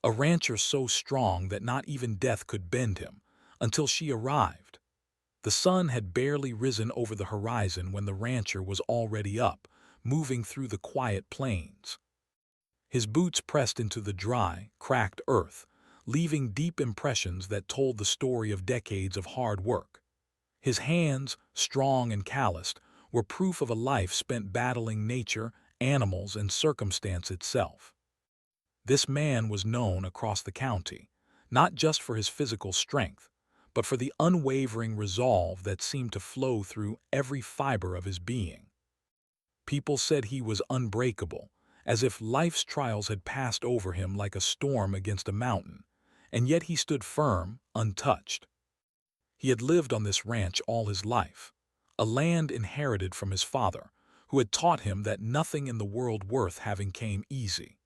a rancher so strong that not even death could bend him, until she arrived. The sun had barely risen over the horizon when the rancher was already up, moving through the quiet plains. His boots pressed into the dry, cracked earth, leaving deep impressions that told the story of decades of hard work. His hands, strong and calloused, were proof of a life spent battling nature, animals, and circumstance itself. This man was known across the county, not just for his physical strength, but for the unwavering resolve that seemed to flow through every fiber of his being. People said he was unbreakable, as if life's trials had passed over him like a storm against a mountain, and yet he stood firm, untouched. He had lived on this ranch all his life, a land inherited from his father, who had taught him that nothing in the world worth having came easy.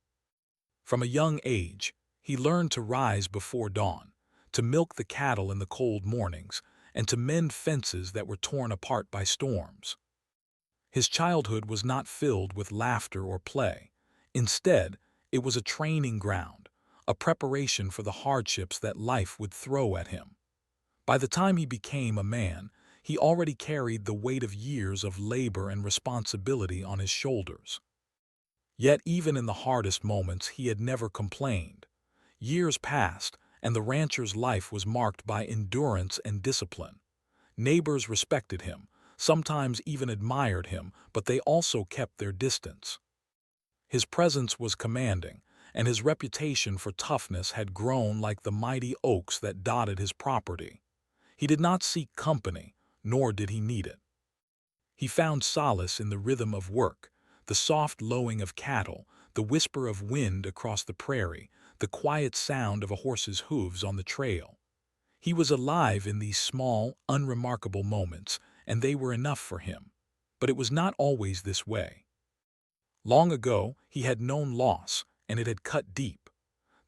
From a young age, he learned to rise before dawn, to milk the cattle in the cold mornings, and to mend fences that were torn apart by storms. His childhood was not filled with laughter or play. Instead, it was a training ground, a preparation for the hardships that life would throw at him. By the time he became a man, he already carried the weight of years of labor and responsibility on his shoulders. Yet even in the hardest moments, he had never complained. Years passed, and the rancher's life was marked by endurance and discipline. Neighbors respected him, sometimes even admired him, but they also kept their distance. His presence was commanding, and his reputation for toughness had grown like the mighty oaks that dotted his property. He did not seek company, nor did he need it. He found solace in the rhythm of work, the soft lowing of cattle, the whisper of wind across the prairie, the quiet sound of a horse's hooves on the trail. He was alive in these small, unremarkable moments, and they were enough for him. But it was not always this way. Long ago, he had known loss, and it had cut deep.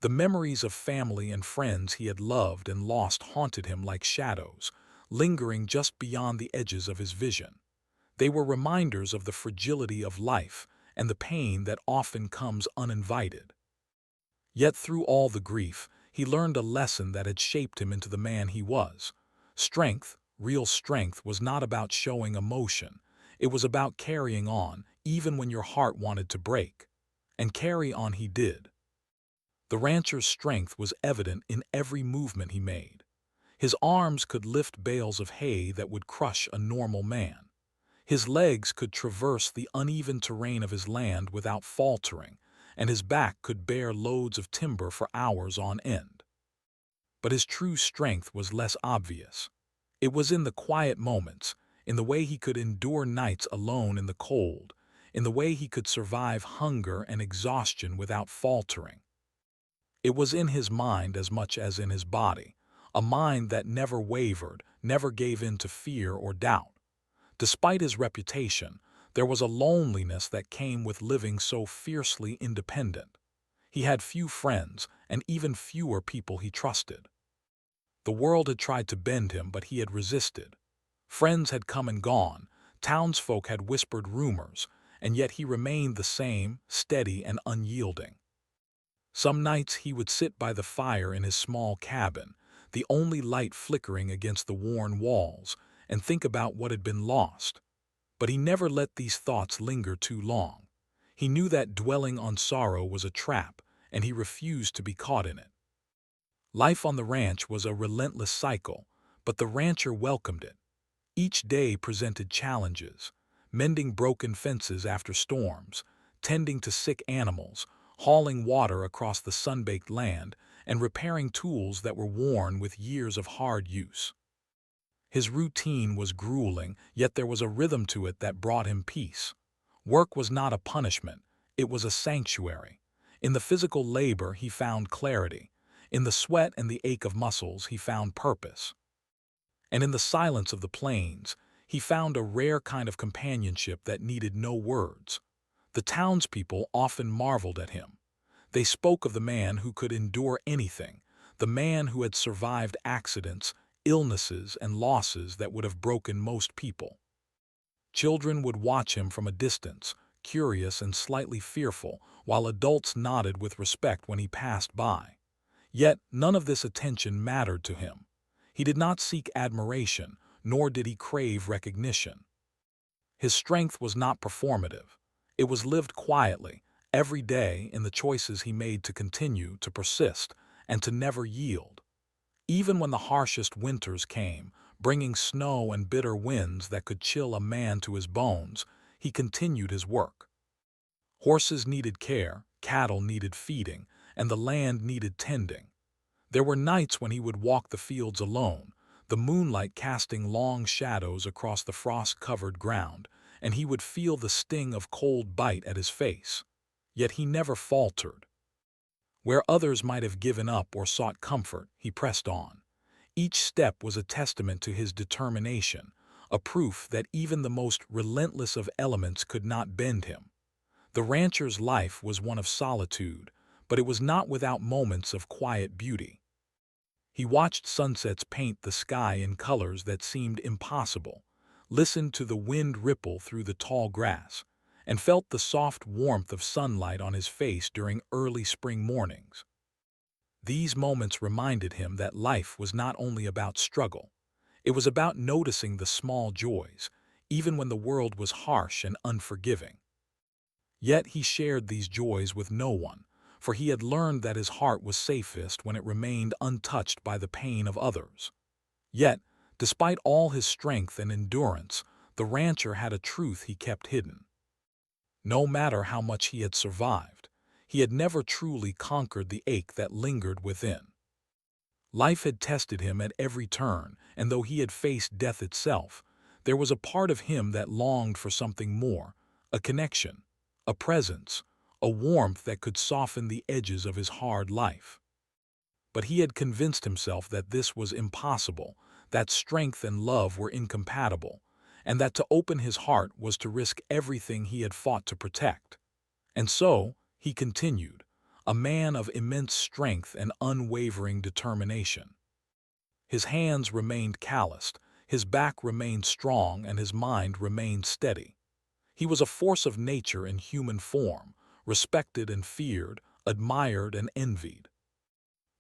The memories of family and friends he had loved and lost haunted him like shadows, lingering just beyond the edges of his vision. They were reminders of the fragility of life and the pain that often comes uninvited. Yet through all the grief, he learned a lesson that had shaped him into the man he was. Strength, real strength, was not about showing emotion. It was about carrying on, even when your heart wanted to break. And carry on he did. The rancher's strength was evident in every movement he made. His arms could lift bales of hay that would crush a normal man. His legs could traverse the uneven terrain of his land without faltering, and his back could bear loads of timber for hours on end. But his true strength was less obvious. It was in the quiet moments, in the way he could endure nights alone in the cold, in the way he could survive hunger and exhaustion without faltering. It was in his mind as much as in his body, a mind that never wavered, never gave in to fear or doubt. Despite his reputation, there was a loneliness that came with living so fiercely independent. He had few friends, and even fewer people he trusted. The world had tried to bend him, but he had resisted. Friends had come and gone, townsfolk had whispered rumors, and yet he remained the same, steady and unyielding. Some nights he would sit by the fire in his small cabin, the only light flickering against the worn walls, and think about what had been lost. But he never let these thoughts linger too long. He knew that dwelling on sorrow was a trap, and he refused to be caught in it. Life on the ranch was a relentless cycle, but the rancher welcomed it. Each day presented challenges: mending broken fences after storms, tending to sick animals, hauling water across the sun-baked land, and repairing tools that were worn with years of hard use. His routine was grueling, yet there was a rhythm to it that brought him peace. Work was not a punishment, it was a sanctuary. In the physical labor he found clarity. In the sweat and the ache of muscles he found purpose. And in the silence of the plains, he found a rare kind of companionship that needed no words. The townspeople often marveled at him. They spoke of the man who could endure anything, the man who had survived accidents, illnesses, and losses that would have broken most people. Children would watch him from a distance, curious and slightly fearful, while adults nodded with respect when he passed by. Yet none of this attention mattered to him. He did not seek admiration, nor did he crave recognition. His strength was not performative. It was lived quietly, every day in the choices he made to continue, to persist, and to never yield. Even when the harshest winters came, bringing snow and bitter winds that could chill a man to his bones, he continued his work. Horses needed care, cattle needed feeding, and the land needed tending. There were nights when he would walk the fields alone, the moonlight casting long shadows across the frost-covered ground, and he would feel the sting of cold bite at his face. Yet he never faltered. Where others might have given up or sought comfort, he pressed on. Each step was a testament to his determination, a proof that even the most relentless of elements could not bend him. The rancher's life was one of solitude, but it was not without moments of quiet beauty. He watched sunsets paint the sky in colors that seemed impossible, listened to the wind ripple through the tall grass, and felt the soft warmth of sunlight on his face during early spring mornings. These moments reminded him that life was not only about struggle. It was about noticing the small joys, even when the world was harsh and unforgiving. Yet he shared these joys with no one, for he had learned that his heart was safest when it remained untouched by the pain of others. Yet, despite all his strength and endurance, the rancher had a truth he kept hidden. No matter how much he had survived, he had never truly conquered the ache that lingered within. Life had tested him at every turn, and though he had faced death itself, there was a part of him that longed for something more, a connection, a presence, a warmth that could soften the edges of his hard life. But he had convinced himself that this was impossible, that strength and love were incompatible, and that to open his heart was to risk everything he had fought to protect. And so, he continued, a man of immense strength and unwavering determination. His hands remained calloused, his back remained strong, and his mind remained steady. He was a force of nature in human form, respected and feared, admired and envied.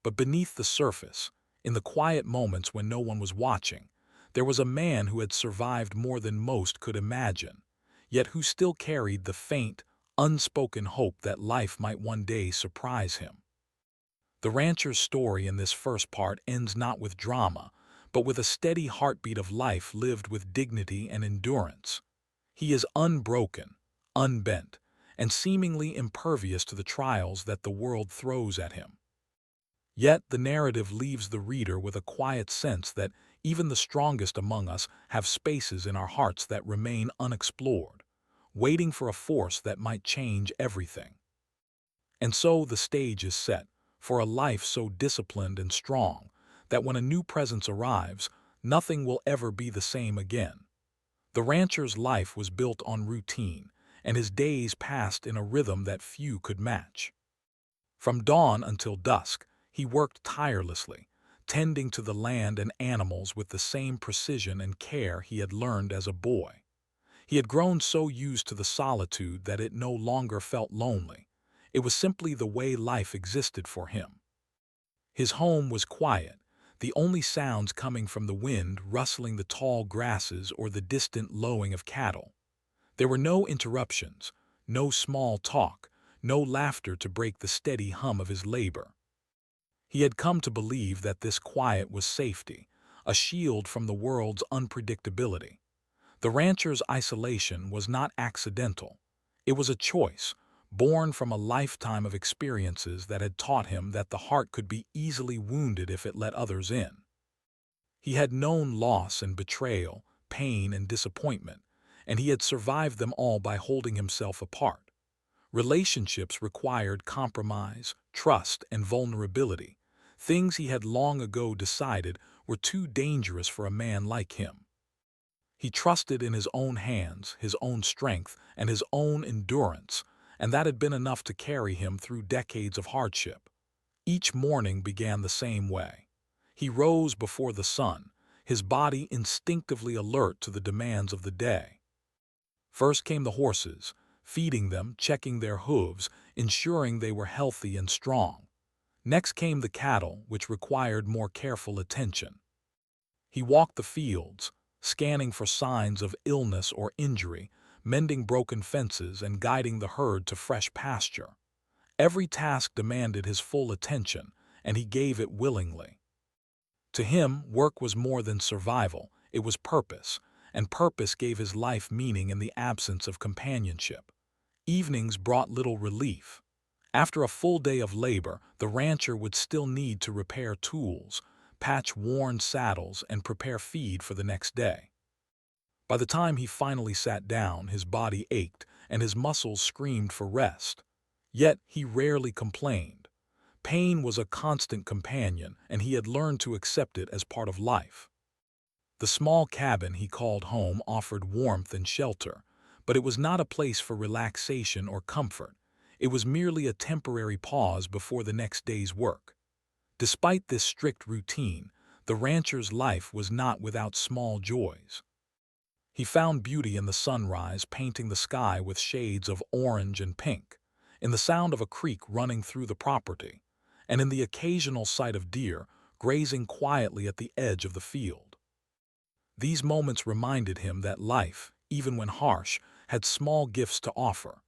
But beneath the surface, in the quiet moments when no one was watching, there was a man who had survived more than most could imagine, yet who still carried the faint, unspoken hope that life might one day surprise him. The rancher's story in this first part ends not with drama, but with a steady heartbeat of life lived with dignity and endurance. He is unbroken, unbent, and seemingly impervious to the trials that the world throws at him. Yet the narrative leaves the reader with a quiet sense that even the strongest among us have spaces in our hearts that remain unexplored, waiting for a force that might change everything. And so the stage is set for a life so disciplined and strong that when a new presence arrives, nothing will ever be the same again. The rancher's life was built on routine, and his days passed in a rhythm that few could match. From dawn until dusk, he worked tirelessly, tending to the land and animals with the same precision and care he had learned as a boy. He had grown so used to the solitude that it no longer felt lonely. It was simply the way life existed for him. His home was quiet, the only sounds coming from the wind rustling the tall grasses or the distant lowing of cattle. There were no interruptions, no small talk, no laughter to break the steady hum of his labor. He had come to believe that this quiet was safety, a shield from the world's unpredictability. The rancher's isolation was not accidental. It was a choice, born from a lifetime of experiences that had taught him that the heart could be easily wounded if it let others in. He had known loss and betrayal, pain and disappointment, and he had survived them all by holding himself apart. Relationships required compromise, trust, and vulnerability, things he had long ago decided were too dangerous for a man like him. He trusted in his own hands, his own strength, and his own endurance, and that had been enough to carry him through decades of hardship. Each morning began the same way. He rose before the sun, his body instinctively alert to the demands of the day. First came the horses, feeding them, checking their hooves, ensuring they were healthy and strong. Next came the cattle, which required more careful attention. He walked the fields, scanning for signs of illness or injury, mending broken fences and guiding the herd to fresh pasture. Every task demanded his full attention, and he gave it willingly. To him, work was more than survival, it was purpose, and purpose gave his life meaning in the absence of companionship. Evenings brought little relief. After a full day of labor, the rancher would still need to repair tools, patch worn saddles, and prepare feed for the next day. By the time he finally sat down, his body ached and his muscles screamed for rest. Yet he rarely complained. Pain was a constant companion, and he had learned to accept it as part of life. The small cabin he called home offered warmth and shelter, but it was not a place for relaxation or comfort. It was merely a temporary pause before the next day's work. Despite this strict routine, the rancher's life was not without small joys. He found beauty in the sunrise painting the sky with shades of orange and pink, in the sound of a creek running through the property, and in the occasional sight of deer grazing quietly at the edge of the field. These moments reminded him that life, even when harsh, had small gifts to offer.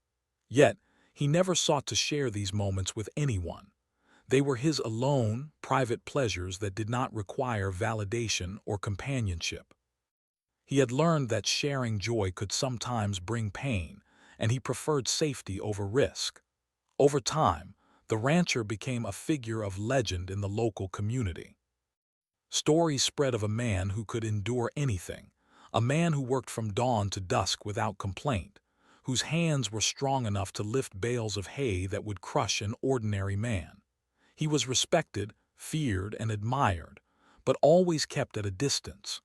Yet, he never sought to share these moments with anyone. They were his alone, private pleasures that did not require validation or companionship. He had learned that sharing joy could sometimes bring pain, and he preferred safety over risk. Over time, the rancher became a figure of legend in the local community. Stories spread of a man who could endure anything, a man who worked from dawn to dusk without complaint, whose hands were strong enough to lift bales of hay that would crush an ordinary man. He was respected, feared, and admired, but always kept at a distance.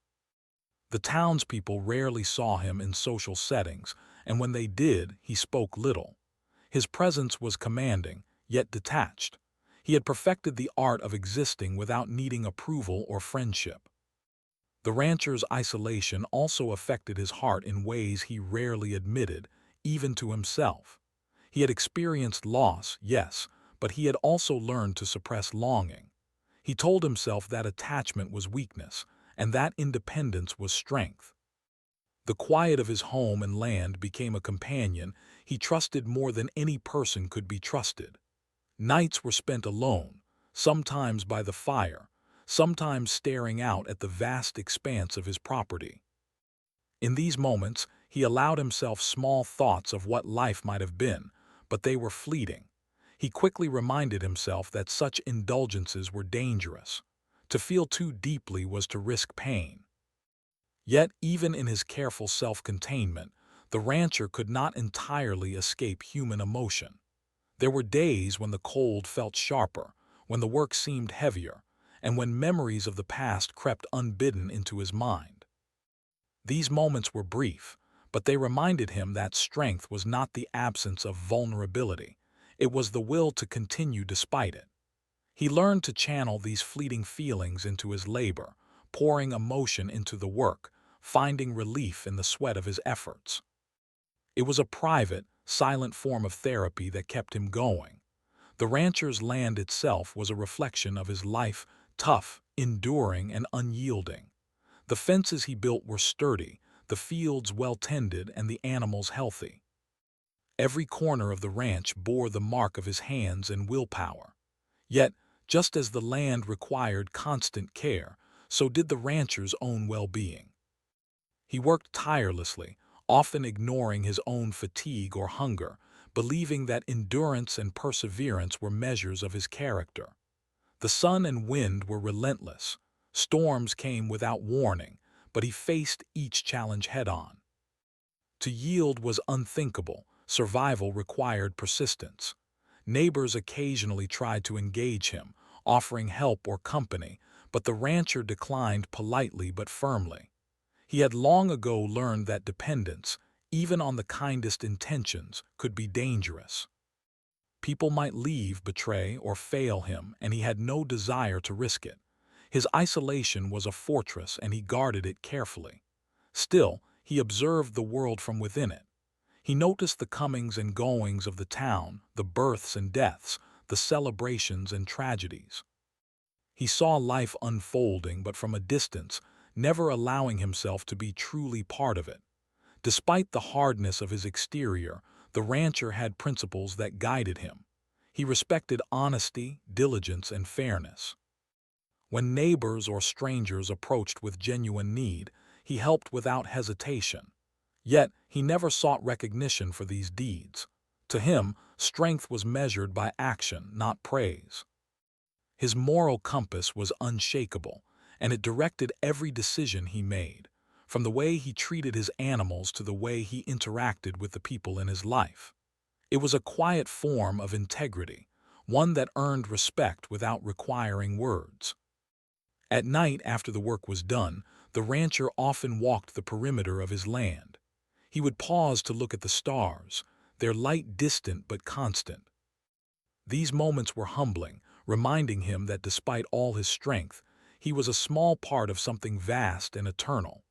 The townspeople rarely saw him in social settings, and when they did, he spoke little. His presence was commanding, yet detached. He had perfected the art of existing without needing approval or friendship. The rancher's isolation also affected his heart in ways he rarely admitted, even to himself. He had experienced loss, yes, but he had also learned to suppress longing. He told himself that attachment was weakness, and that independence was strength. The quiet of his home and land became a companion he trusted more than any person could be trusted. Nights were spent alone, sometimes by the fire, sometimes staring out at the vast expanse of his property. In these moments, he allowed himself small thoughts of what life might have been, but they were fleeting. He quickly reminded himself that such indulgences were dangerous. To feel too deeply was to risk pain. Yet, even in his careful self-containment, the rancher could not entirely escape human emotion. There were days when the cold felt sharper, when the work seemed heavier, and when memories of the past crept unbidden into his mind. These moments were brief, but they reminded him that strength was not the absence of vulnerability. It was the will to continue despite it. He learned to channel these fleeting feelings into his labor, pouring emotion into the work, finding relief in the sweat of his efforts. It was a private, silent form of therapy that kept him going. The rancher's land itself was a reflection of his life, tough, enduring, and unyielding. The fences he built were sturdy, the fields well-tended, and the animals healthy. Every corner of the ranch bore the mark of his hands and willpower. Yet, just as the land required constant care, so did the rancher's own well-being. He worked tirelessly, often ignoring his own fatigue or hunger, believing that endurance and perseverance were measures of his character. The sun and wind were relentless. Storms came without warning, but he faced each challenge head-on. To yield was unthinkable. Survival required persistence. Neighbors occasionally tried to engage him, offering help or company, but the rancher declined politely but firmly. He had long ago learned that dependence, even on the kindest intentions, could be dangerous. People might leave, betray, or fail him, and he had no desire to risk it. His isolation was a fortress, and he guarded it carefully. Still, he observed the world from within it. He noticed the comings and goings of the town, the births and deaths, the celebrations and tragedies. He saw life unfolding, but from a distance, never allowing himself to be truly part of it. Despite the hardness of his exterior, the rancher had principles that guided him. He respected honesty, diligence, and fairness. When neighbors or strangers approached with genuine need, he helped without hesitation. Yet, he never sought recognition for these deeds. To him, strength was measured by action, not praise. His moral compass was unshakable, and it directed every decision he made, from the way he treated his animals to the way he interacted with the people in his life. It was a quiet form of integrity, one that earned respect without requiring words. At night, after the work was done, the rancher often walked the perimeter of his land. He would pause to look at the stars, their light distant but constant. These moments were humbling, reminding him that despite all his strength, he was a small part of something vast and eternal.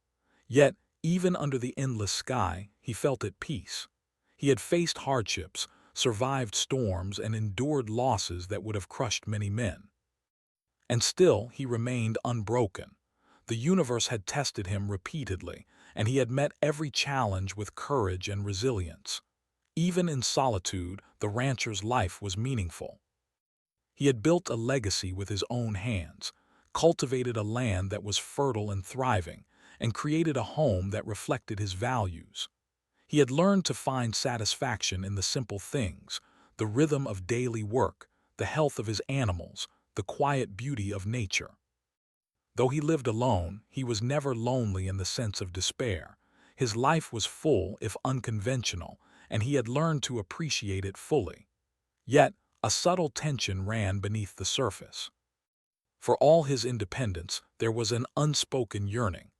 Yet, even under the endless sky, he felt at peace. He had faced hardships, survived storms, and endured losses that would have crushed many men. And still, he remained unbroken. The universe had tested him repeatedly, and he had met every challenge with courage and resilience. Even in solitude, the rancher's life was meaningful. He had built a legacy with his own hands, cultivated a land that was fertile and thriving, and created a home that reflected his values. He had learned to find satisfaction in the simple things, the rhythm of daily work, the health of his animals, the quiet beauty of nature. Though he lived alone, he was never lonely in the sense of despair. His life was full, if unconventional, and he had learned to appreciate it fully. Yet, a subtle tension ran beneath the surface. For all his independence, there was an unspoken yearning,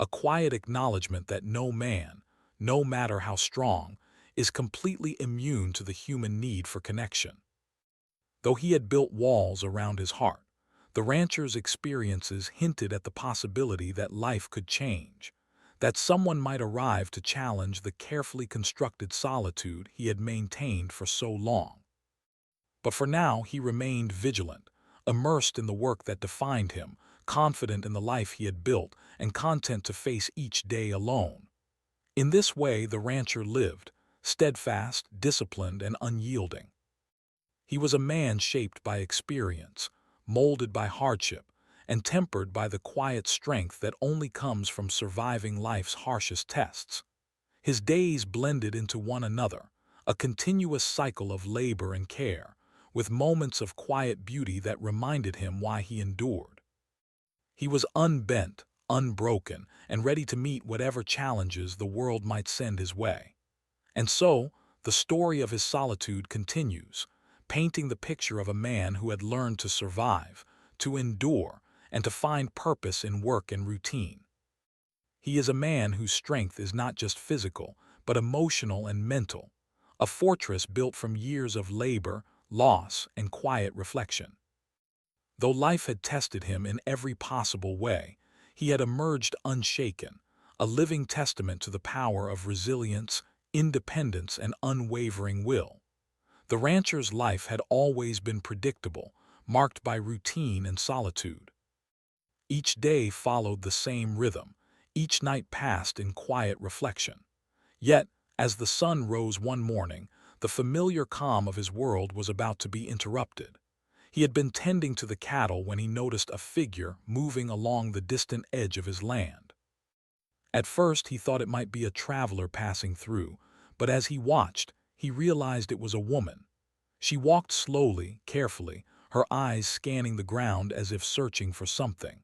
a quiet acknowledgement that no man, no matter how strong, is completely immune to the human need for connection. Though he had built walls around his heart, the rancher's experiences hinted at the possibility that life could change, that someone might arrive to challenge the carefully constructed solitude he had maintained for so long. But for now he remained vigilant, immersed in the work that defined him, confident in the life he had built, and content to face each day alone. In this way the rancher lived, steadfast, disciplined, and unyielding. He was a man shaped by experience, molded by hardship, and tempered by the quiet strength that only comes from surviving life's harshest tests. His days blended into one another, a continuous cycle of labor and care, with moments of quiet beauty that reminded him why he endured. He was unbent, unbroken, and ready to meet whatever challenges the world might send his way. And so, the story of his solitude continues, painting the picture of a man who had learned to survive, to endure, and to find purpose in work and routine. He is a man whose strength is not just physical, but emotional and mental, a fortress built from years of labor, loss, and quiet reflection. Though life had tested him in every possible way, he had emerged unshaken, a living testament to the power of resilience, independence, and unwavering will. The rancher's life had always been predictable, marked by routine and solitude. Each day followed the same rhythm, each night passed in quiet reflection. Yet, as the sun rose one morning, the familiar calm of his world was about to be interrupted. He had been tending to the cattle when he noticed a figure moving along the distant edge of his land. At first he thought it might be a traveler passing through, but as he watched, he realized it was a woman. She walked slowly, carefully, her eyes scanning the ground as if searching for something.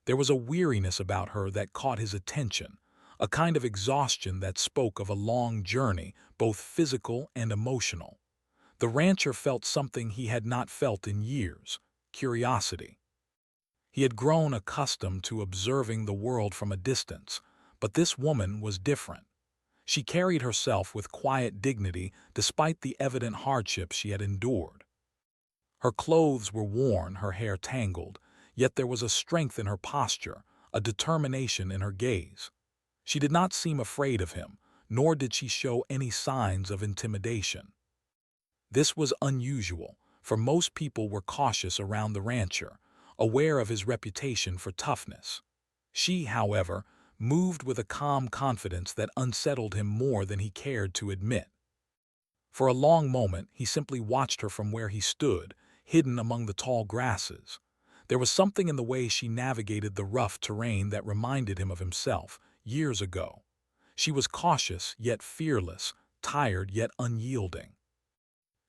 There was a weariness about her that caught his attention, a kind of exhaustion that spoke of a long journey, both physical and emotional. The rancher felt something he had not felt in years: curiosity. He had grown accustomed to observing the world from a distance, but this woman was different. She carried herself with quiet dignity despite the evident hardships she had endured. Her clothes were worn, her hair tangled, yet there was a strength in her posture, a determination in her gaze. She did not seem afraid of him, nor did she show any signs of intimidation. This was unusual, for most people were cautious around the rancher, aware of his reputation for toughness. She, however, moved with a calm confidence that unsettled him more than he cared to admit. For a long moment, he simply watched her from where he stood, hidden among the tall grasses. There was something in the way she navigated the rough terrain that reminded him of himself, years ago. She was cautious yet fearless, tired yet unyielding.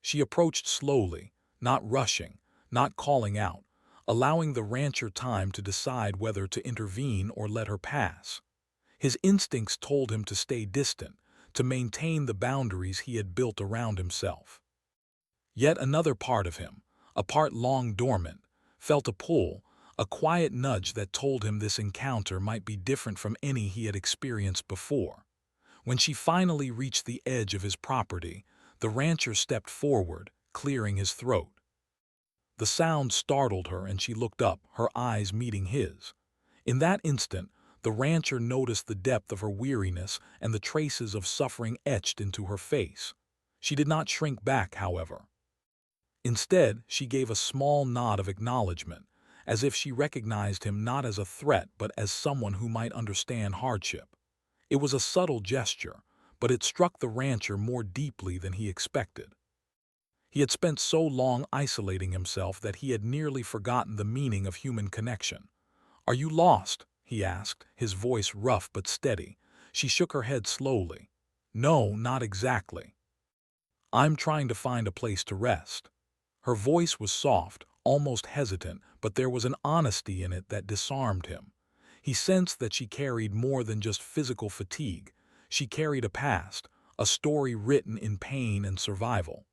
She approached slowly, not rushing, not calling out, allowing the rancher time to decide whether to intervene or let her pass. His instincts told him to stay distant, to maintain the boundaries he had built around himself. Yet another part of him, a part long dormant, felt a pull, a quiet nudge that told him this encounter might be different from any he had experienced before. When she finally reached the edge of his property, the rancher stepped forward, clearing his throat. The sound startled her and she looked up, her eyes meeting his. In that instant, the rancher noticed the depth of her weariness and the traces of suffering etched into her face. She did not shrink back, however. Instead, she gave a small nod of acknowledgement, as if she recognized him not as a threat but as someone who might understand hardship. It was a subtle gesture, but it struck the rancher more deeply than he expected. He had spent so long isolating himself that he had nearly forgotten the meaning of human connection. "Are you lost?" he asked, his voice rough but steady. She shook her head slowly. "No, not exactly. I'm trying to find a place to rest." Her voice was soft, almost hesitant, but there was an honesty in it that disarmed him. He sensed that she carried more than just physical fatigue. She carried a past, a story written in pain and survival.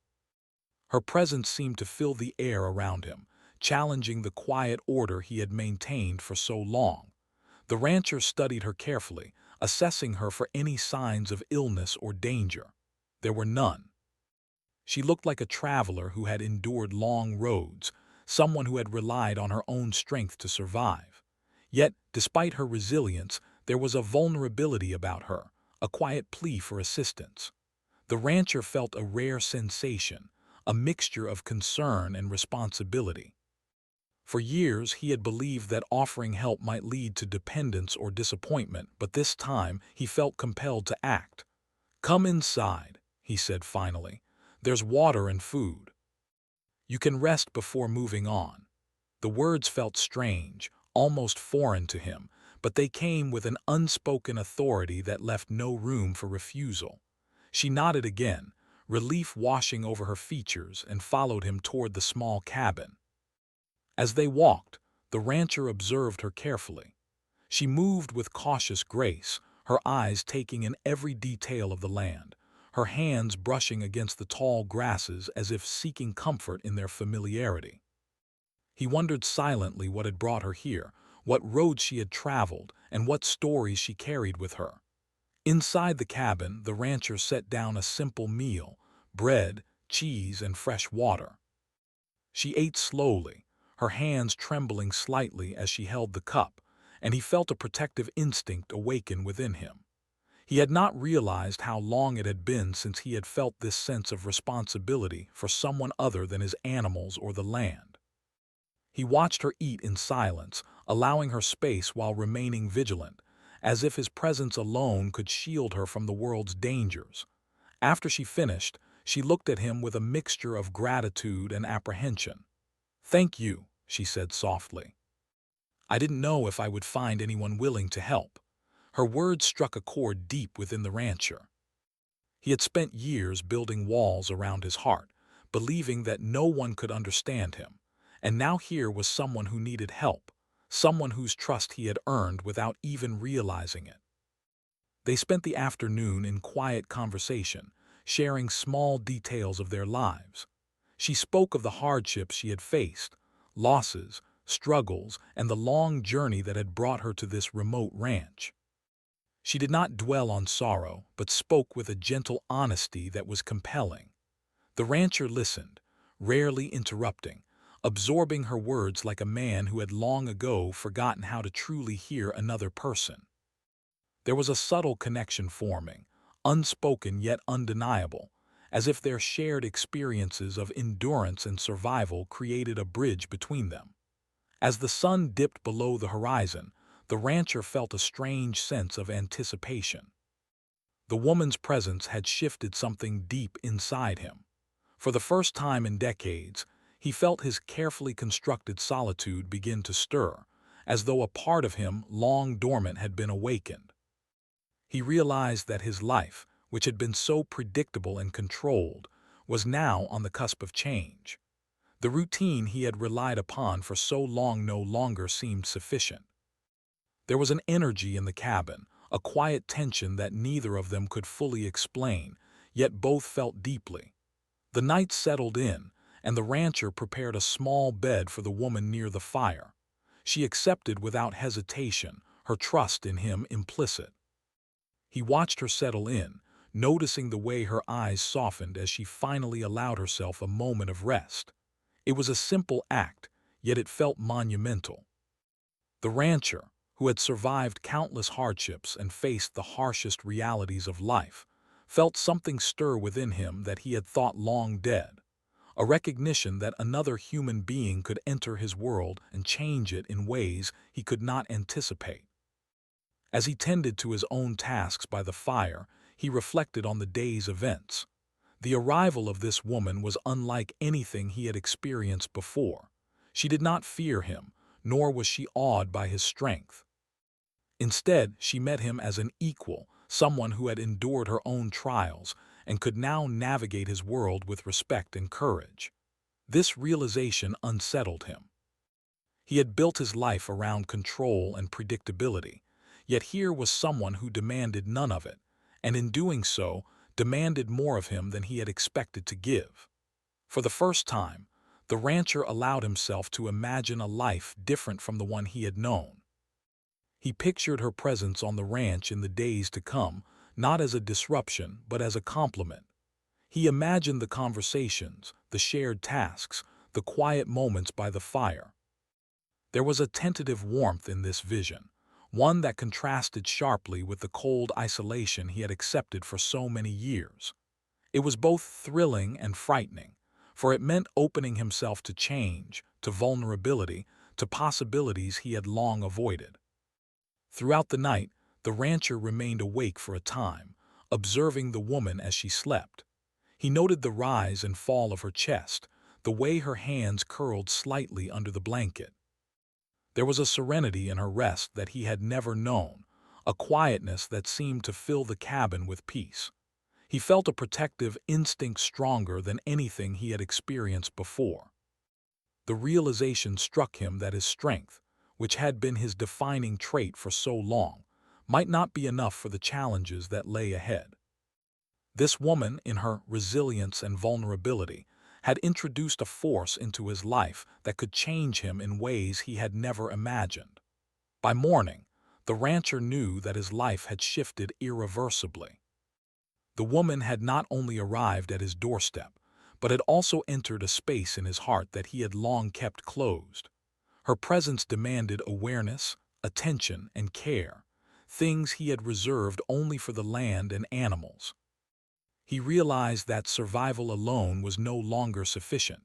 Her presence seemed to fill the air around him, challenging the quiet order he had maintained for so long. The rancher studied her carefully, assessing her for any signs of illness or danger. There were none. She looked like a traveler who had endured long roads, someone who had relied on her own strength to survive. Yet, despite her resilience, there was a vulnerability about her, a quiet plea for assistance. The rancher felt a rare sensation, a mixture of concern and responsibility. For years, he had believed that offering help might lead to dependence or disappointment, but this time he felt compelled to act. "Come inside," he said finally. "There's water and food. You can rest before moving on." The words felt strange, almost foreign to him, but they came with an unspoken authority that left no room for refusal. She nodded again, relief washing over her features, and followed him toward the small cabin. As they walked, the rancher observed her carefully. She moved with cautious grace, her eyes taking in every detail of the land, her hands brushing against the tall grasses as if seeking comfort in their familiarity. He wondered silently what had brought her here, what roads she had traveled, and what stories she carried with her. Inside the cabin, the rancher set down a simple meal, bread, cheese, and fresh water. She ate slowly, her hands trembling slightly as she held the cup, and he felt a protective instinct awaken within him. He had not realized how long it had been since he had felt this sense of responsibility for someone other than his animals or the land. He watched her eat in silence, allowing her space while remaining vigilant, as if his presence alone could shield her from the world's dangers. After she finished, she looked at him with a mixture of gratitude and apprehension. "Thank you," she said softly. "I didn't know if I would find anyone willing to help." Her words struck a chord deep within the rancher. He had spent years building walls around his heart, believing that no one could understand him, and now here was someone who needed help, someone whose trust he had earned without even realizing it. They spent the afternoon in quiet conversation, sharing small details of their lives. She spoke of the hardships she had faced, losses, struggles, and the long journey that had brought her to this remote ranch. She did not dwell on sorrow, but spoke with a gentle honesty that was compelling. The rancher listened, rarely interrupting, absorbing her words like a man who had long ago forgotten how to truly hear another person. There was a subtle connection forming, unspoken yet undeniable, as if their shared experiences of endurance and survival created a bridge between them. As the sun dipped below the horizon, the rancher felt a strange sense of anticipation. The woman's presence had shifted something deep inside him. For the first time in decades, he felt his carefully constructed solitude begin to stir, as though a part of him long dormant had been awakened. He realized that his life, which had been so predictable and controlled, was now on the cusp of change. The routine he had relied upon for so long no longer seemed sufficient. There was an energy in the cabin, a quiet tension that neither of them could fully explain, yet both felt deeply. The night settled in, and the rancher prepared a small bed for the woman near the fire. She accepted without hesitation, her trust in him implicit. He watched her settle in, noticing the way her eyes softened as she finally allowed herself a moment of rest. It was a simple act, yet it felt monumental. The rancher, who had survived countless hardships and faced the harshest realities of life, felt something stir within him that he had thought long dead, a recognition that another human being could enter his world and change it in ways he could not anticipate. As he tended to his own tasks by the fire, he reflected on the day's events. The arrival of this woman was unlike anything he had experienced before. She did not fear him, nor was she awed by his strength. Instead, she met him as an equal, someone who had endured her own trials and could now navigate his world with respect and courage. This realization unsettled him. He had built his life around control and predictability, yet here was someone who demanded none of it, and in doing so, demanded more of him than he had expected to give. For the first time, the rancher allowed himself to imagine a life different from the one he had known. He pictured her presence on the ranch in the days to come, not as a disruption, but as a complement. He imagined the conversations, the shared tasks, the quiet moments by the fire. There was a tentative warmth in this vision, one that contrasted sharply with the cold isolation he had accepted for so many years. It was both thrilling and frightening, for it meant opening himself to change, to vulnerability, to possibilities he had long avoided. Throughout the night, the rancher remained awake for a time, observing the woman as she slept. He noted the rise and fall of her chest, the way her hands curled slightly under the blanket. There was a serenity in her rest that he had never known, a quietness that seemed to fill the cabin with peace. He felt a protective instinct stronger than anything he had experienced before. The realization struck him that his strength, which had been his defining trait for so long, might not be enough for the challenges that lay ahead. This woman, in her resilience and vulnerability, had introduced a force into his life that could change him in ways he had never imagined. By morning, the rancher knew that his life had shifted irreversibly. The woman had not only arrived at his doorstep, but had also entered a space in his heart that he had long kept closed. Her presence demanded awareness, attention, and care, things he had reserved only for the land and animals. He realized that survival alone was no longer sufficient.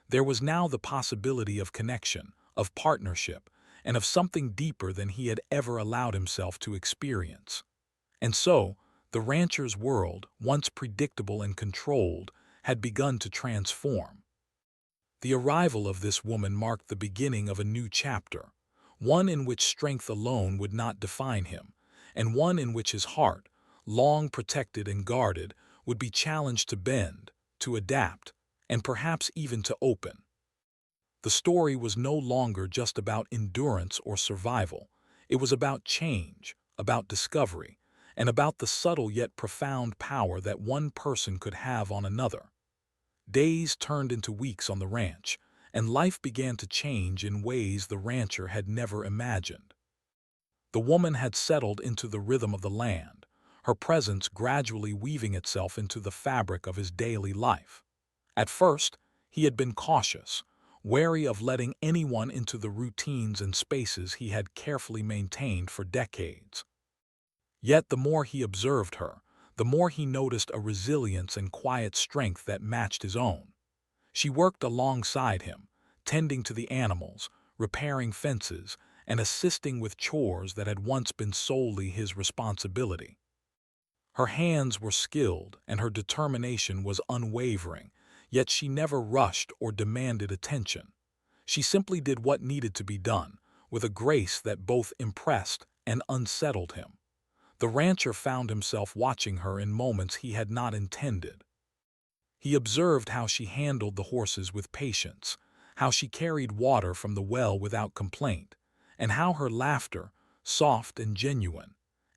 There was now the possibility of connection, of partnership, and of something deeper than he had ever allowed himself to experience. And so, the rancher's world, once predictable and controlled, had begun to transform. The arrival of this woman marked the beginning of a new chapter, one in which strength alone would not define him, and one in which his heart, long protected and guarded, would be challenged to bend, to adapt, and perhaps even to open. The story was no longer just about endurance or survival. It was about change, about discovery, and about the subtle yet profound power that one person could have on another. Days turned into weeks on the ranch, and life began to change in ways the rancher had never imagined. The woman had settled into the rhythm of the land, her presence gradually weaving itself into the fabric of his daily life. At first, he had been cautious, wary of letting anyone into the routines and spaces he had carefully maintained for decades. Yet the more he observed her, the more he noticed a resilience and quiet strength that matched his own. She worked alongside him, tending to the animals, repairing fences, and assisting with chores that had once been solely his responsibility. Her hands were skilled and her determination was unwavering, yet she never rushed or demanded attention. She simply did what needed to be done, with a grace that both impressed and unsettled him. The rancher found himself watching her in moments he had not intended. He observed how she handled the horses with patience, how she carried water from the well without complaint, and how her laughter, soft and genuine,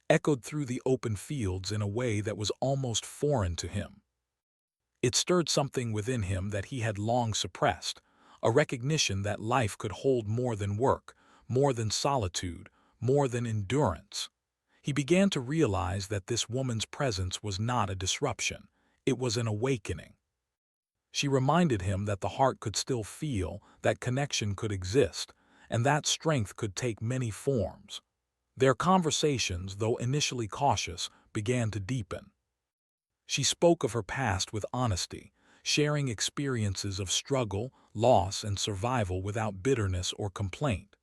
echoed through the open fields in a way that was almost foreign to him. It stirred something within him that he had long suppressed, a recognition that life could hold more than work, more than solitude, more than endurance. He began to realize that this woman's presence was not a disruption, it was an awakening. She reminded him that the heart could still feel, that connection could exist, and that strength could take many forms. Their conversations, though initially cautious, began to deepen. She spoke of her past with honesty, sharing experiences of struggle, loss, and survival without bitterness or complaint.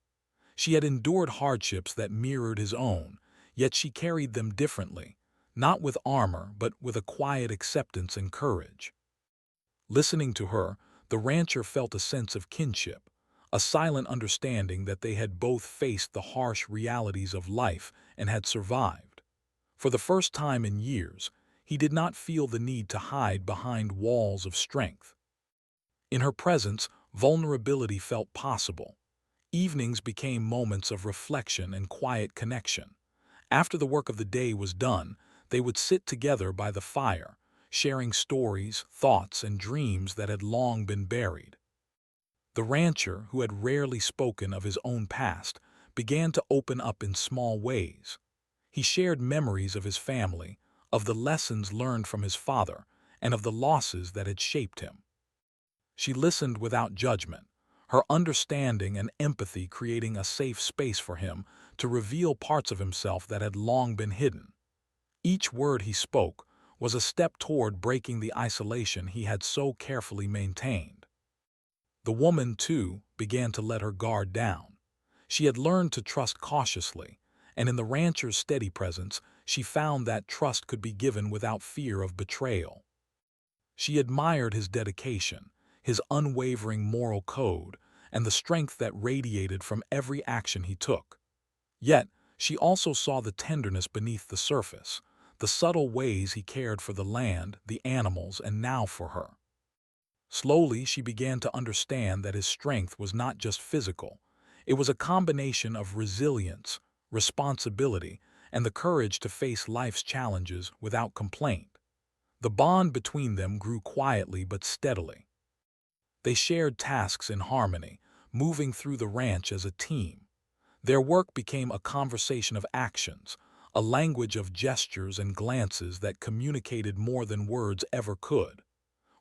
She had endured hardships that mirrored his own, yet she carried them differently, not with armor but with a quiet acceptance and courage. Listening to her, the rancher felt a sense of kinship, a silent understanding that they had both faced the harsh realities of life and had survived. For the first time in years, he did not feel the need to hide behind walls of strength. In her presence, vulnerability felt possible. Evenings became moments of reflection and quiet connection. After the work of the day was done, they would sit together by the fire, sharing stories, thoughts, and dreams that had long been buried. The rancher, who had rarely spoken of his own past, began to open up in small ways. He shared memories of his family, of the lessons learned from his father, and of the losses that had shaped him. She listened without judgment, her understanding and empathy creating a safe space for him to reveal parts of himself that had long been hidden. Each word he spoke was a step toward breaking the isolation he had so carefully maintained. The woman, too, began to let her guard down. She had learned to trust cautiously, and in the rancher's steady presence, she found that trust could be given without fear of betrayal. She admired his dedication, his unwavering moral code, and the strength that radiated from every action he took. Yet, she also saw the tenderness beneath the surface, the subtle ways he cared for the land, the animals, and now for her. Slowly, she began to understand that his strength was not just physical. It was a combination of resilience, responsibility, and the courage to face life's challenges without complaint. The bond between them grew quietly but steadily. They shared tasks in harmony, moving through the ranch as a team. Their work became a conversation of actions, a language of gestures and glances that communicated more than words ever could.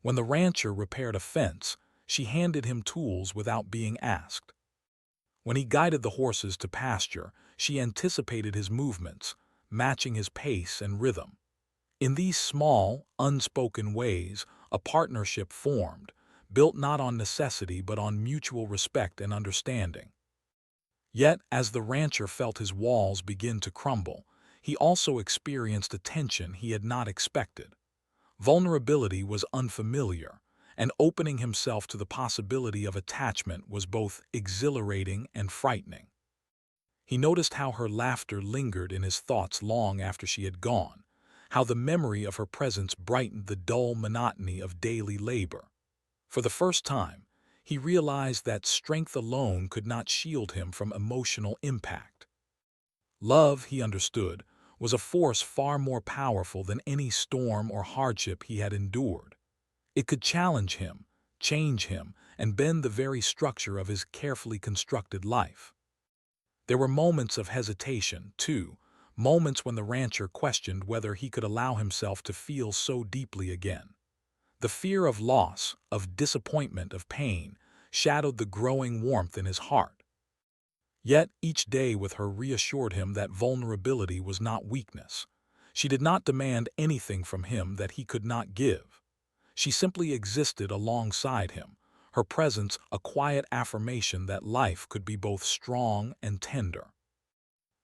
When the rancher repaired a fence, she handed him tools without being asked. When he guided the horses to pasture, she anticipated his movements, matching his pace and rhythm. In these small, unspoken ways, a partnership formed, built not on necessity but on mutual respect and understanding. Yet, as the rancher felt his walls begin to crumble, he also experienced a tension he had not expected. Vulnerability was unfamiliar, and opening himself to the possibility of attachment was both exhilarating and frightening. He noticed how her laughter lingered in his thoughts long after she had gone, how the memory of her presence brightened the dull monotony of daily labor. For the first time, he realized that strength alone could not shield him from emotional impact. Love, he understood, was a force far more powerful than any storm or hardship he had endured. It could challenge him, change him, and bend the very structure of his carefully constructed life. There were moments of hesitation, too, moments when the rancher questioned whether he could allow himself to feel so deeply again. The fear of loss, of disappointment, of pain, shadowed the growing warmth in his heart. Yet each day with her reassured him that vulnerability was not weakness. She did not demand anything from him that he could not give. She simply existed alongside him, her presence a quiet affirmation that life could be both strong and tender.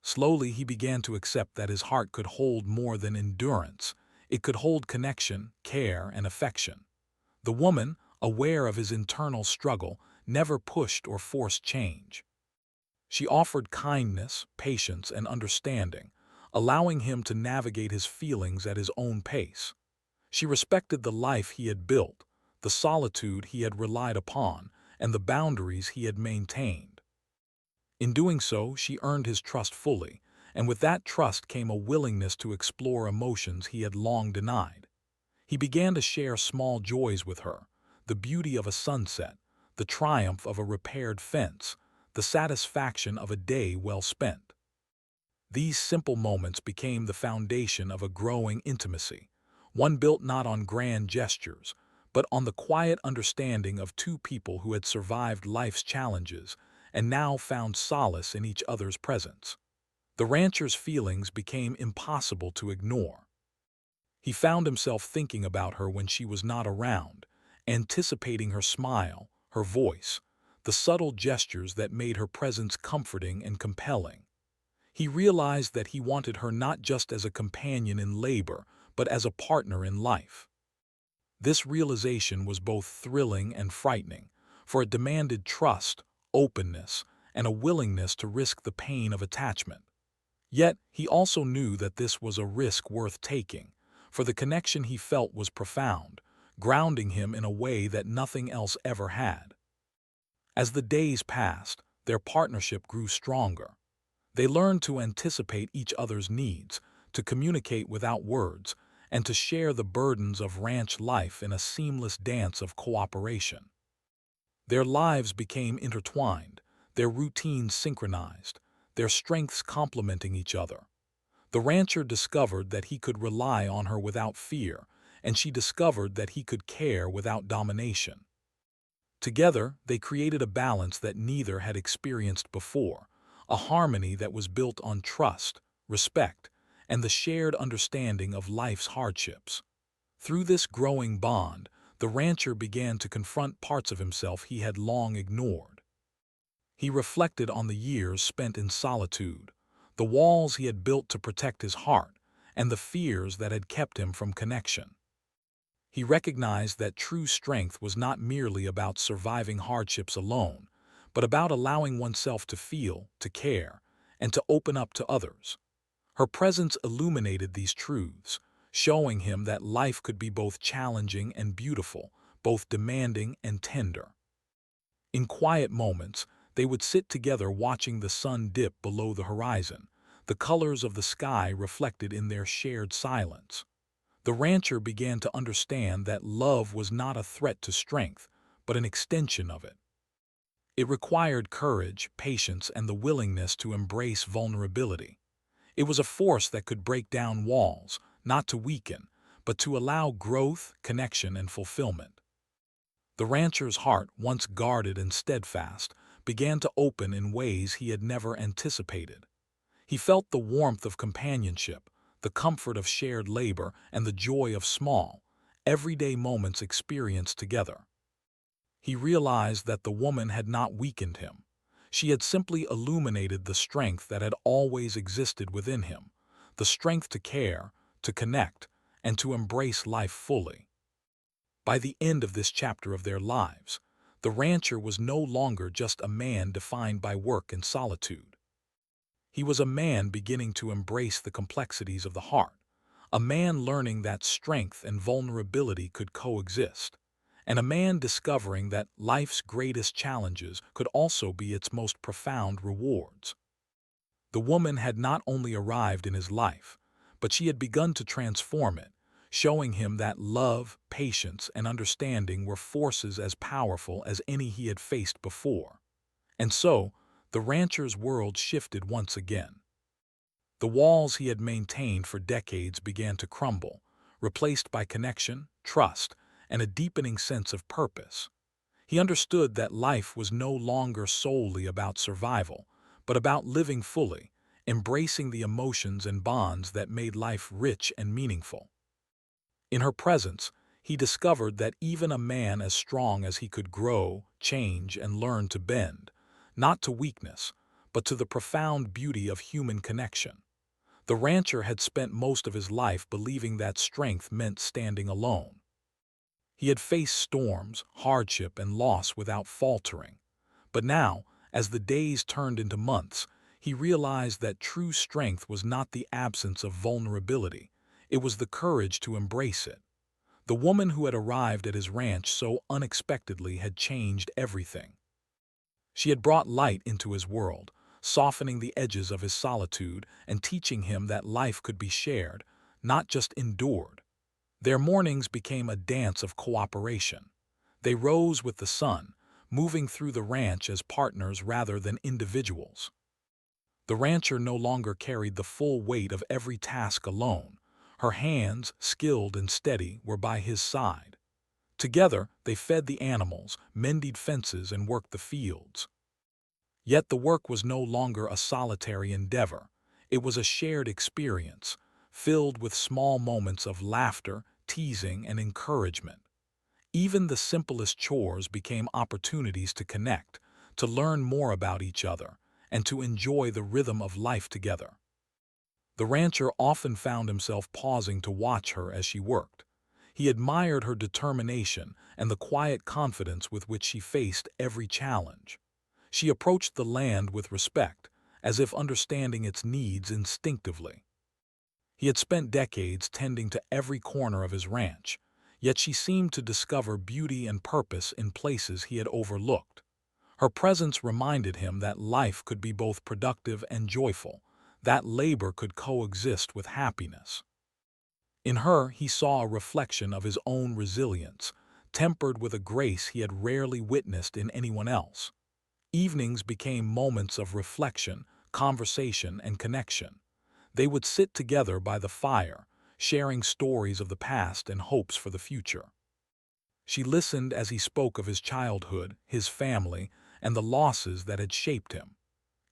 Slowly he began to accept that his heart could hold more than endurance. It could hold connection, care, and affection. The woman, aware of his internal struggle, never pushed or forced change. She offered kindness, patience, and understanding, allowing him to navigate his feelings at his own pace. She respected the life he had built, the solitude he had relied upon, and the boundaries he had maintained. In doing so, she earned his trust fully, and with that trust came a willingness to explore emotions he had long denied. He began to share small joys with her, the beauty of a sunset, the triumph of a repaired fence, the satisfaction of a day well spent. These simple moments became the foundation of a growing intimacy, one built not on grand gestures, but on the quiet understanding of two people who had survived life's challenges and now found solace in each other's presence. The rancher's feelings became impossible to ignore. He found himself thinking about her when she was not around, anticipating her smile, her voice, the subtle gestures that made her presence comforting and compelling. He realized that he wanted her not just as a companion in labor, but as a partner in life. This realization was both thrilling and frightening, for it demanded trust, openness, and a willingness to risk the pain of attachment. Yet, he also knew that this was a risk worth taking, for the connection he felt was profound, grounding him in a way that nothing else ever had. As the days passed, their partnership grew stronger. They learned to anticipate each other's needs, to communicate without words, and to share the burdens of ranch life in a seamless dance of cooperation. Their lives became intertwined, their routines synchronized, their strengths complementing each other. The rancher discovered that he could rely on her without fear, and she discovered that he could care without domination. Together, they created a balance that neither had experienced before, a harmony that was built on trust, respect, and the shared understanding of life's hardships. Through this growing bond, the rancher began to confront parts of himself he had long ignored. He reflected on the years spent in solitude, the walls he had built to protect his heart, and the fears that had kept him from connection. He recognized that true strength was not merely about surviving hardships alone, but about allowing oneself to feel, to care, and to open up to others. Her presence illuminated these truths, showing him that life could be both challenging and beautiful, both demanding and tender. In quiet moments, they would sit together watching the sun dip below the horizon, the colors of the sky reflected in their shared silence. The rancher began to understand that love was not a threat to strength, but an extension of it. It required courage, patience, and the willingness to embrace vulnerability. It was a force that could break down walls, not to weaken, but to allow growth, connection, and fulfillment. The rancher's heart, once guarded and steadfast, began to open in ways he had never anticipated. He felt the warmth of companionship, the comfort of shared labor, and the joy of small, everyday moments experienced together. He realized that the woman had not weakened him. She had simply illuminated the strength that had always existed within him, the strength to care, to connect, and to embrace life fully. By the end of this chapter of their lives, the rancher was no longer just a man defined by work and solitude. He was a man beginning to embrace the complexities of the heart, a man learning that strength and vulnerability could coexist, and a man discovering that life's greatest challenges could also be its most profound rewards. The woman had not only arrived in his life, but she had begun to transform it, showing him that love, patience, and understanding were forces as powerful as any he had faced before. And so, the rancher's world shifted once again. The walls he had maintained for decades began to crumble, replaced by connection, trust, and a deepening sense of purpose. He understood that life was no longer solely about survival, but about living fully, embracing the emotions and bonds that made life rich and meaningful. In her presence, he discovered that even a man as strong as he could grow, change, and learn to bend, not to weakness, but to the profound beauty of human connection. The rancher had spent most of his life believing that strength meant standing alone. He had faced storms, hardship, and loss without faltering. But now, as the days turned into months, he realized that true strength was not the absence of vulnerability, it was the courage to embrace it. The woman who had arrived at his ranch so unexpectedly had changed everything. She had brought light into his world, softening the edges of his solitude and teaching him that life could be shared, not just endured. Their mornings became a dance of cooperation. They rose with the sun, moving through the ranch as partners rather than individuals. The rancher no longer carried the full weight of every task alone. Her hands, skilled and steady, were by his side. Together, they fed the animals, mended fences, and worked the fields. Yet the work was no longer a solitary endeavor. It was a shared experience, filled with small moments of laughter, teasing, and encouragement. Even the simplest chores became opportunities to connect, to learn more about each other, and to enjoy the rhythm of life together. The rancher often found himself pausing to watch her as she worked. He admired her determination and the quiet confidence with which she faced every challenge. She approached the land with respect, as if understanding its needs instinctively. He had spent decades tending to every corner of his ranch, yet she seemed to discover beauty and purpose in places he had overlooked. Her presence reminded him that life could be both productive and joyful, that labor could coexist with happiness. In her, he saw a reflection of his own resilience, tempered with a grace he had rarely witnessed in anyone else. Evenings became moments of reflection, conversation, and connection. They would sit together by the fire, sharing stories of the past and hopes for the future. She listened as he spoke of his childhood, his family, and the losses that had shaped him.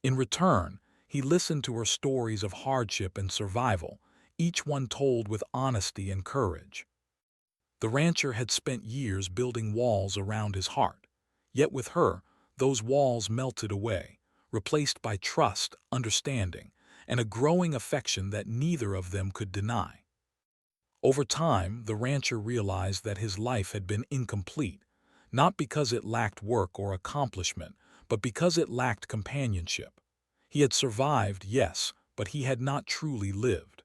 In return, he listened to her stories of hardship and survival, each one told with honesty and courage. The rancher had spent years building walls around his heart, yet with her, those walls melted away, replaced by trust, understanding, and a growing affection that neither of them could deny. Over time, the rancher realized that his life had been incomplete, not because it lacked work or accomplishment, but because it lacked companionship. He had survived, yes, but he had not truly lived.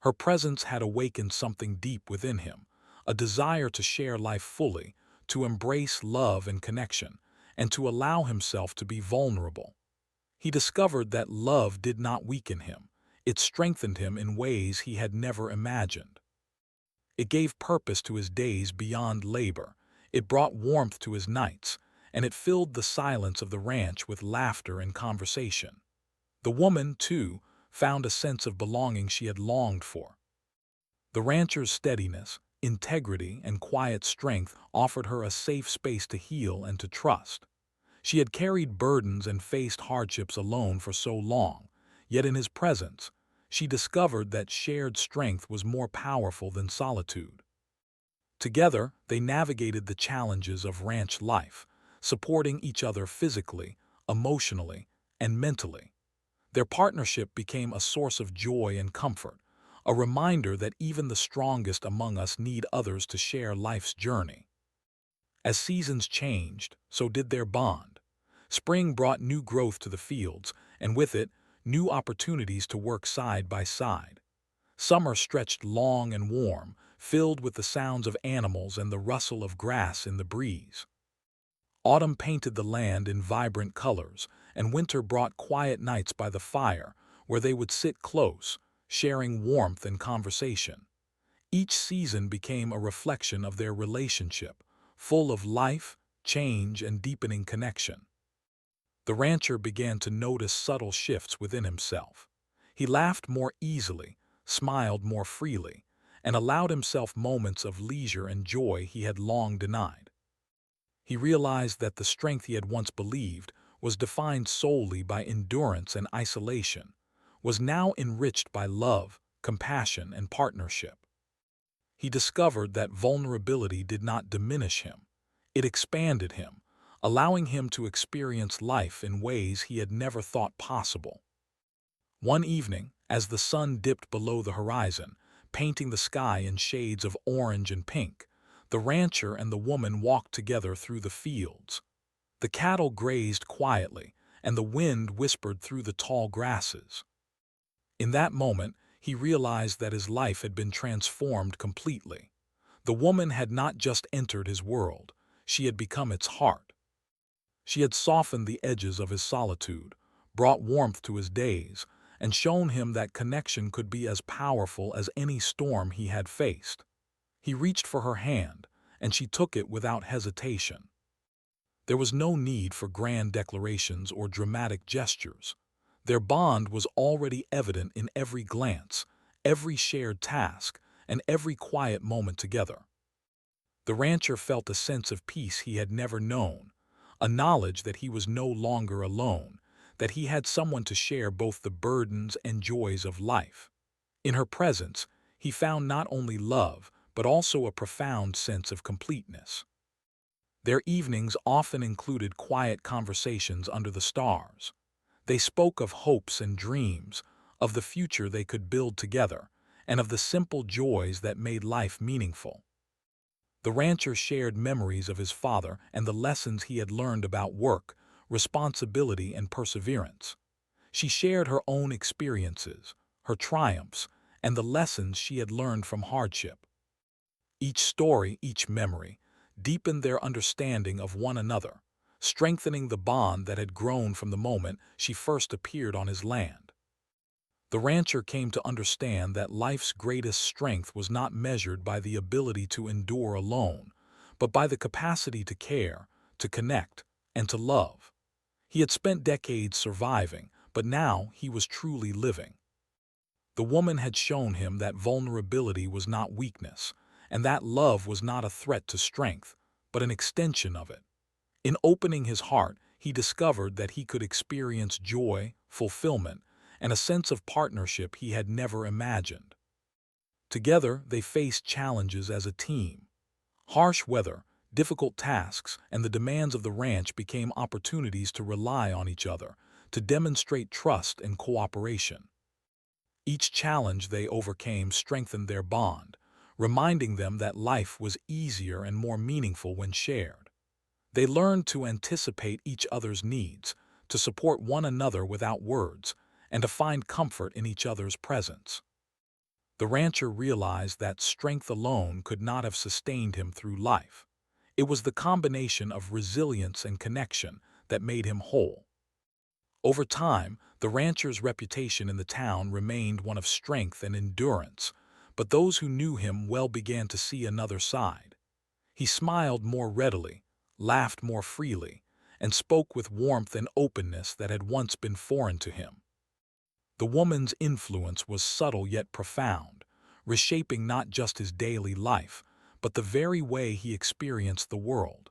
Her presence had awakened something deep within him, a desire to share life fully, to embrace love and connection, and to allow himself to be vulnerable. He discovered that love did not weaken him, it strengthened him in ways he had never imagined. It gave purpose to his days beyond labor, it brought warmth to his nights, and it filled the silence of the ranch with laughter and conversation. The woman, too, found a sense of belonging she had longed for. The rancher's steadiness, integrity, and quiet strength offered her a safe space to heal and to trust. She had carried burdens and faced hardships alone for so long, yet in his presence, she discovered that shared strength was more powerful than solitude. Together, they navigated the challenges of ranch life, supporting each other physically, emotionally, and mentally. Their partnership became a source of joy and comfort, a reminder that even the strongest among us need others to share life's journey. As seasons changed, so did their bond. Spring brought new growth to the fields, and with it, new opportunities to work side by side. Summer stretched long and warm, filled with the sounds of animals and the rustle of grass in the breeze. Autumn painted the land in vibrant colors, and winter brought quiet nights by the fire, where they would sit close, sharing warmth and conversation. Each season became a reflection of their relationship, full of life, change, and deepening connection. The rancher began to notice subtle shifts within himself. He laughed more easily, smiled more freely, and allowed himself moments of leisure and joy he had long denied. He realized that the strength he had once believed was defined solely by endurance and isolation, was now enriched by love, compassion, and partnership. He discovered that vulnerability did not diminish him. It expanded him, allowing him to experience life in ways he had never thought possible. One evening, as the sun dipped below the horizon, painting the sky in shades of orange and pink, the rancher and the woman walked together through the fields. The cattle grazed quietly, and the wind whispered through the tall grasses. In that moment, he realized that his life had been transformed completely. The woman had not just entered his world, she had become its heart. She had softened the edges of his solitude, brought warmth to his days, and shown him that connection could be as powerful as any storm he had faced. He reached for her hand, and she took it without hesitation. There was no need for grand declarations or dramatic gestures. Their bond was already evident in every glance, every shared task, and every quiet moment together. The rancher felt a sense of peace he had never known, a knowledge that he was no longer alone, that he had someone to share both the burdens and joys of life. In her presence, he found not only love, but also a profound sense of completeness. Their evenings often included quiet conversations under the stars. They spoke of hopes and dreams, of the future they could build together, and of the simple joys that made life meaningful. The rancher shared memories of his father and the lessons he had learned about work, responsibility, and perseverance. She shared her own experiences, her triumphs, and the lessons she had learned from hardship. Each story, each memory, deepened their understanding of one another, strengthening the bond that had grown from the moment she first appeared on his land. The rancher came to understand that life's greatest strength was not measured by the ability to endure alone, but by the capacity to care, to connect, and to love. He had spent decades surviving, but now he was truly living. The woman had shown him that vulnerability was not weakness, and that love was not a threat to strength, but an extension of it. In opening his heart, he discovered that he could experience joy, fulfillment, and a sense of partnership he had never imagined. Together, they faced challenges as a team. Harsh weather, difficult tasks, and the demands of the ranch became opportunities to rely on each other, to demonstrate trust and cooperation. Each challenge they overcame strengthened their bond, reminding them that life was easier and more meaningful when shared. They learned to anticipate each other's needs, to support one another without words, and to find comfort in each other's presence. The rancher realized that strength alone could not have sustained him through life. It was the combination of resilience and connection that made him whole. Over time, the rancher's reputation in the town remained one of strength and endurance, but those who knew him well began to see another side. He smiled more readily, laughed more freely, and spoke with warmth and openness that had once been foreign to him. The woman's influence was subtle yet profound, reshaping not just his daily life, but the very way he experienced the world.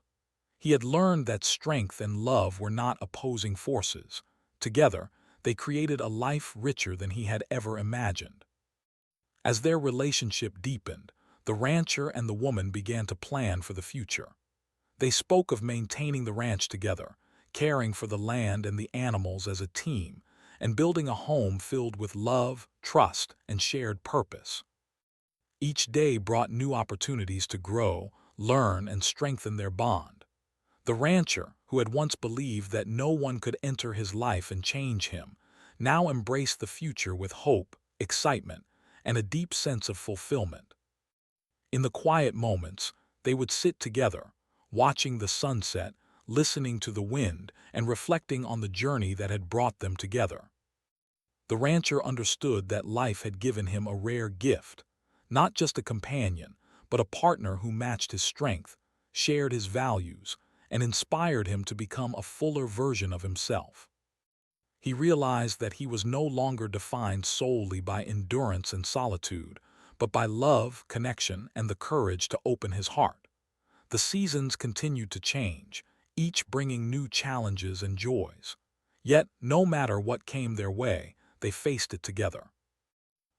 He had learned that strength and love were not opposing forces. Together, they created a life richer than he had ever imagined. As their relationship deepened, the rancher and the woman began to plan for the future. They spoke of maintaining the ranch together, caring for the land and the animals as a team, and building a home filled with love, trust, and shared purpose. Each day brought new opportunities to grow, learn, and strengthen their bond. The rancher, who had once believed that no one could enter his life and change him, now embraced the future with hope, excitement, and a deep sense of fulfillment. In the quiet moments, they would sit together, watching the sunset, listening to the wind, and reflecting on the journey that had brought them together. The rancher understood that life had given him a rare gift, not just a companion, but a partner who matched his strength, shared his values, and inspired him to become a fuller version of himself. He realized that he was no longer defined solely by endurance and solitude, but by love, connection, and the courage to open his heart. The seasons continued to change, each bringing new challenges and joys. Yet, no matter what came their way, they faced it together.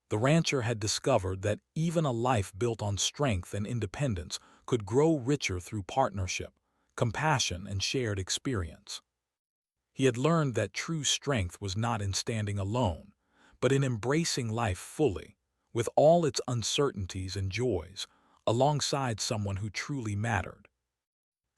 The rancher had discovered that even a life built on strength and independence could grow richer through partnership, compassion, and shared experience. He had learned that true strength was not in standing alone, but in embracing life fully, with all its uncertainties and joys, alongside someone who truly mattered.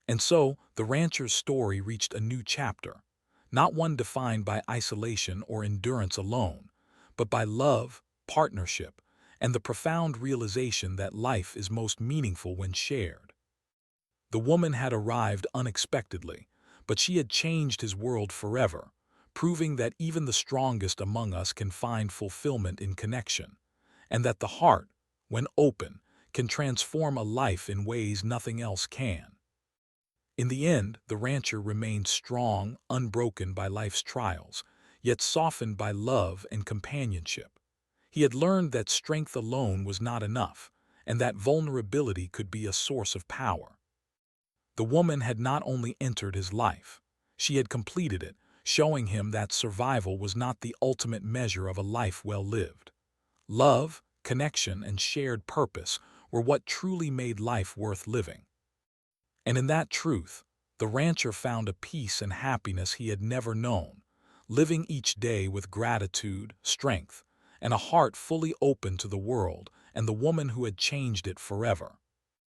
And so, the rancher's story reached a new chapter, not one defined by isolation or endurance alone, but by love, partnership, and the profound realization that life is most meaningful when shared. The woman had arrived unexpectedly, but she had changed his world forever, proving that even the strongest among us can find fulfillment in connection, and that the heart, when open, can transform a life in ways nothing else can. In the end, the rancher remained strong, unbroken by life's trials, yet softened by love and companionship. He had learned that strength alone was not enough, and that vulnerability could be a source of power. The woman had not only entered his life, she had completed it, showing him that survival was not the ultimate measure of a life well lived. Love, connection, and shared purpose were what truly made life worth living. And in that truth, the rancher found a peace and happiness he had never known, living each day with gratitude, strength, and a heart fully open to the world and the woman who had changed it forever.